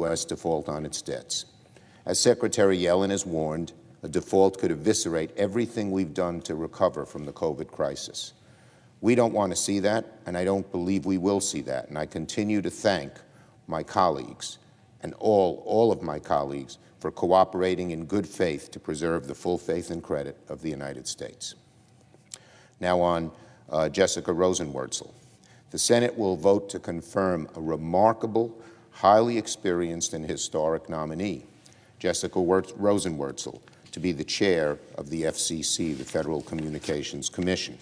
West default on its debts. As Secretary Yellen has warned, a default could eviscerate everything we've done to recover from the COVID crisis. We don't want to see that, and I don't believe we will see that. And I continue to thank my colleagues and all of my colleagues for cooperating in good faith to preserve the full faith and credit of the United States. Now on Jessica Rosenworcel. The Senate will vote to confirm a remarkable, highly experienced and historic nominee, Jessica Rosenworcel, to be the chair of the FCC, the Federal Communications Commission.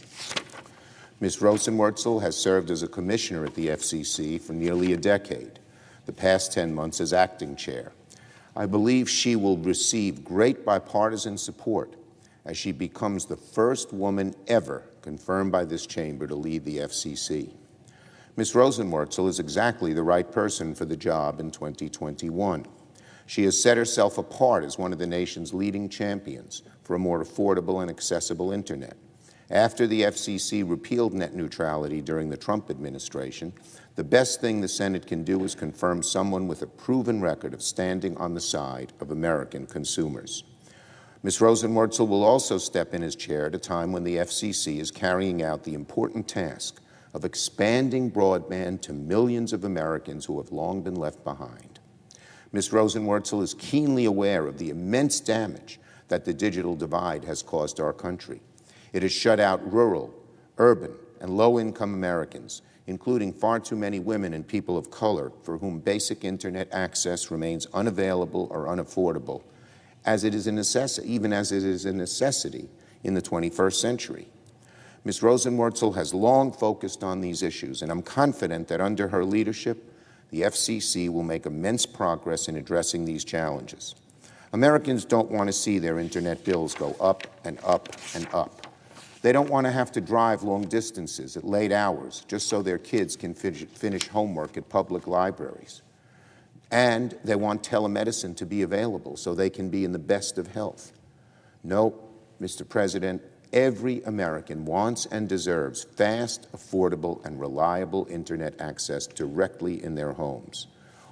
Ms. Rosenworcel has served as a commissioner at the FCC for nearly a decade, the past 10 months as acting chair. I believe she will receive great bipartisan support as she becomes the first woman ever confirmed by this chamber to lead the FCC. Ms. Rosenworcel is exactly the right person for the job in 2021. She has set herself apart as one of the nation's leading champions for a more affordable and accessible Internet. After the FCC repealed net neutrality during the Trump administration, the best thing the Senate can do is confirm someone with a proven record of standing on the side of American consumers. Ms. Rosenworcel will also step in as chair at a time when the FCC is carrying out the important task of expanding broadband to millions of Americans who have long been left behind. Ms. Rosenworcel is keenly aware of the immense damage that the digital divide has caused our country. It has shut out rural, urban, and low-income Americans, including far too many women and people of color for whom basic Internet access remains unavailable or unaffordable, as it is a necessity, even as it is a necessity in the 21st century. Ms. Rosenworcel has long focused on these issues, and I'm confident that under her leadership, the FCC will make immense progress in addressing these challenges. Americans don't want to see their Internet bills go up and up and up. They don't want to have to drive long distances at late hours just so their kids can finish homework at public libraries. And they want telemedicine to be available so they can be in the best of health. No, Mr. President, every American wants and deserves fast, affordable, and reliable Internet access directly in their homes.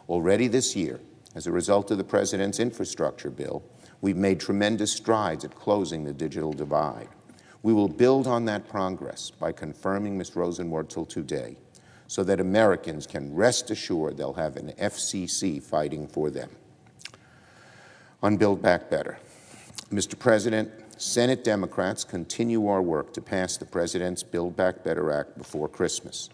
Already this year, as a result of the President's infrastructure bill, we've made tremendous strides at closing the digital divide. We will build on that progress by confirming Ms. Rosenworcel today so that Americans can rest assured they'll have an FCC fighting for them. On Build Back Better. Mr. President, Senate Democrats continue our work to pass the President's Build Back Better Act before Christmas.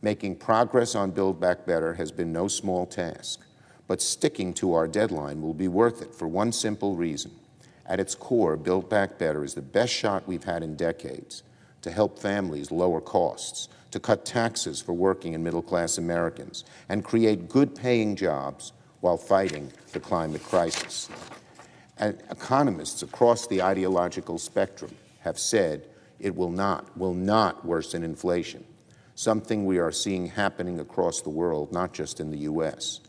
Making progress on Build Back Better has been no small task, but sticking to our deadline will be worth it for one simple reason. At its core, Build Back Better is the best shot we've had in decades to help families lower costs, to cut taxes for working and middle-class Americans, and create good-paying jobs while fighting the climate crisis. And economists across the ideological spectrum have said it will not worsen inflation, something we are seeing happening across the world, not just in the U.S.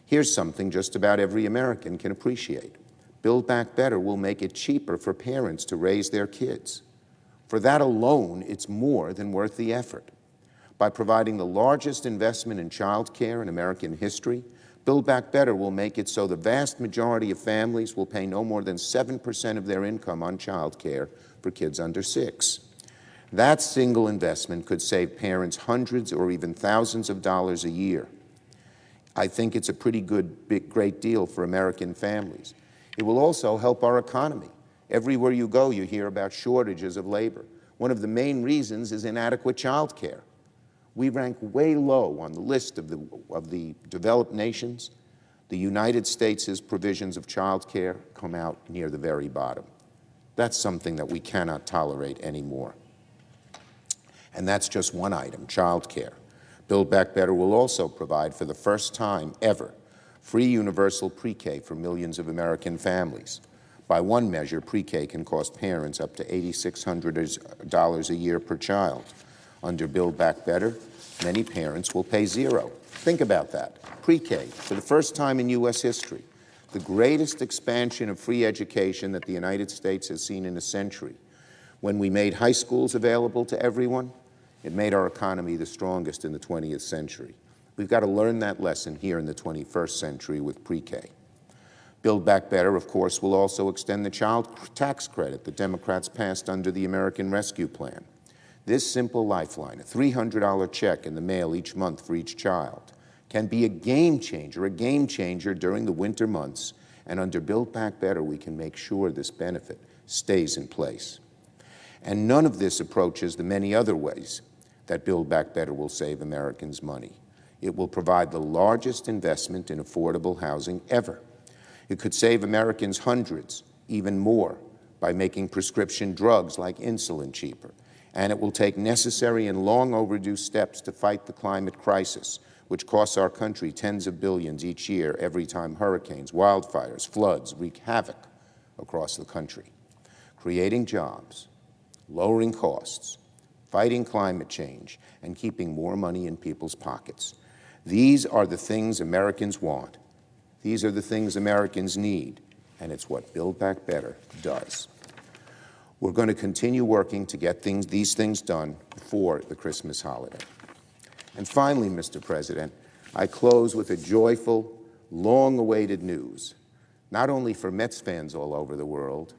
Here's something just about every American can appreciate. Build Back Better will make it cheaper for parents to raise their kids. For that alone, it's more than worth the effort. By providing the largest investment in child care in American history, Build Back Better will make it so the vast majority of families will pay no more than 7% of their income on child care for kids under 6. That single investment could save parents hundreds or even thousands of dollars a year. I think it's a pretty great deal for American families. It will also help our economy. Everywhere you go, you hear about shortages of labor. One of the main reasons is inadequate child care. We rank way low on the list of the developed nations. The United States' provisions of child care come out near the very bottom. That's something that we cannot tolerate anymore. And that's just one item, child care. Build Back Better will also provide, for the first time ever, free universal pre-K for millions of American families. By one measure, pre-K can cost parents up to $8,600 a year per child. Under Build Back Better, many parents will pay zero. Think about that. Pre-K, for the first time in U.S. history, the greatest expansion of free education that the United States has seen in a century. When we made high schools available to everyone, it made our economy the strongest in the 20th century. We've got to learn that lesson here in the 21st century with pre-K. Build Back Better, of course, will also extend the child tax credit the Democrats passed under the American Rescue Plan. This simple lifeline, a $300 check in the mail each month for each child, can be a game changer during the winter months, and under Build Back Better, we can make sure this benefit stays in place. And none of this approaches the many other ways that Build Back Better will save Americans money. It will provide the largest investment in affordable housing ever. It could save Americans hundreds, even more, by making prescription drugs like insulin cheaper. And it will take necessary and long overdue steps to fight the climate crisis, which costs our country tens of billions each year every time hurricanes, wildfires, floods wreak havoc across the country. Creating jobs, lowering costs, fighting climate change, and keeping more money in people's pockets. These are the things Americans want. These are the things Americans need, and it's what Build Back Better does. We're going to continue working to get these things done before the Christmas holiday. And finally, Mr. President, I close with a joyful, long-awaited news, not only for Mets fans all over the world,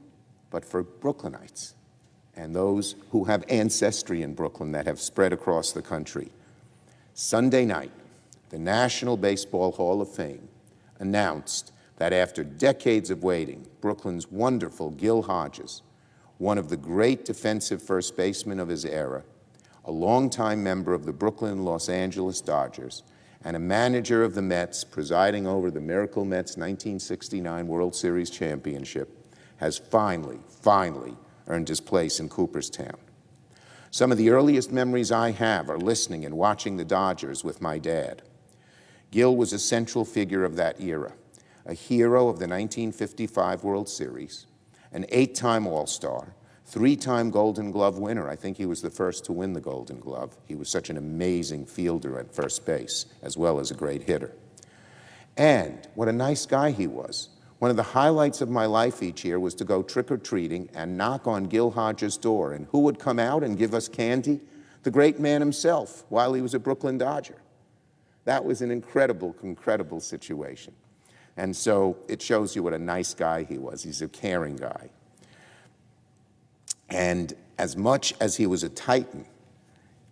but for Brooklynites and those who have ancestry in Brooklyn that have spread across the country. Sunday night, the National Baseball Hall of Fame announced that after decades of waiting, Brooklyn's wonderful Gil Hodges, one of the great defensive first basemen of his era, a longtime member of the Brooklyn Los Angeles Dodgers, and a manager of the Mets presiding over the Miracle Mets 1969 World Series championship, has finally earned his place in Cooperstown. Some of the earliest memories I have are listening and watching the Dodgers with my dad. Gil was a central figure of that era, a hero of the 1955 World Series, an 8-time All-Star, 3-time Golden Glove winner. I think he was the first to win the Golden Glove. He was such an amazing fielder at first base, as well as a great hitter. And what a nice guy he was. One of the highlights of my life each year was to go trick-or-treating and knock on Gil Hodges' door. And who would come out and give us candy? The great man himself, while he was a Brooklyn Dodger. That was an incredible, incredible situation. And so it shows you what a nice guy he was. He's a caring guy. And as much as he was a titan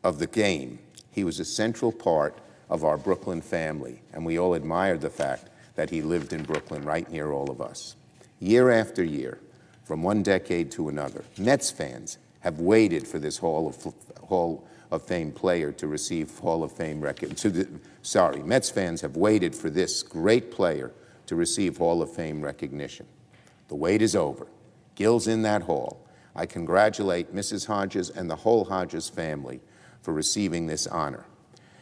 of the game, he was a central part of our Brooklyn family. And we all admired the fact that he lived in Brooklyn right near all of us. Year after year, from one decade to another, Mets fans have waited for this Hall of Fame player to receive Hall of Fame Mets fans have waited for this great player to receive Hall of Fame recognition. The wait is over. Gil's in that hall. I congratulate Mrs. Hodges and the whole Hodges family for receiving this honor.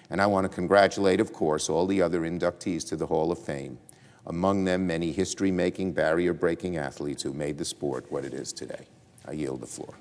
And I want to congratulate, of course, all the other inductees to the Hall of Fame, among them many history-making, barrier-breaking athletes who made the sport what it is today. I yield the floor.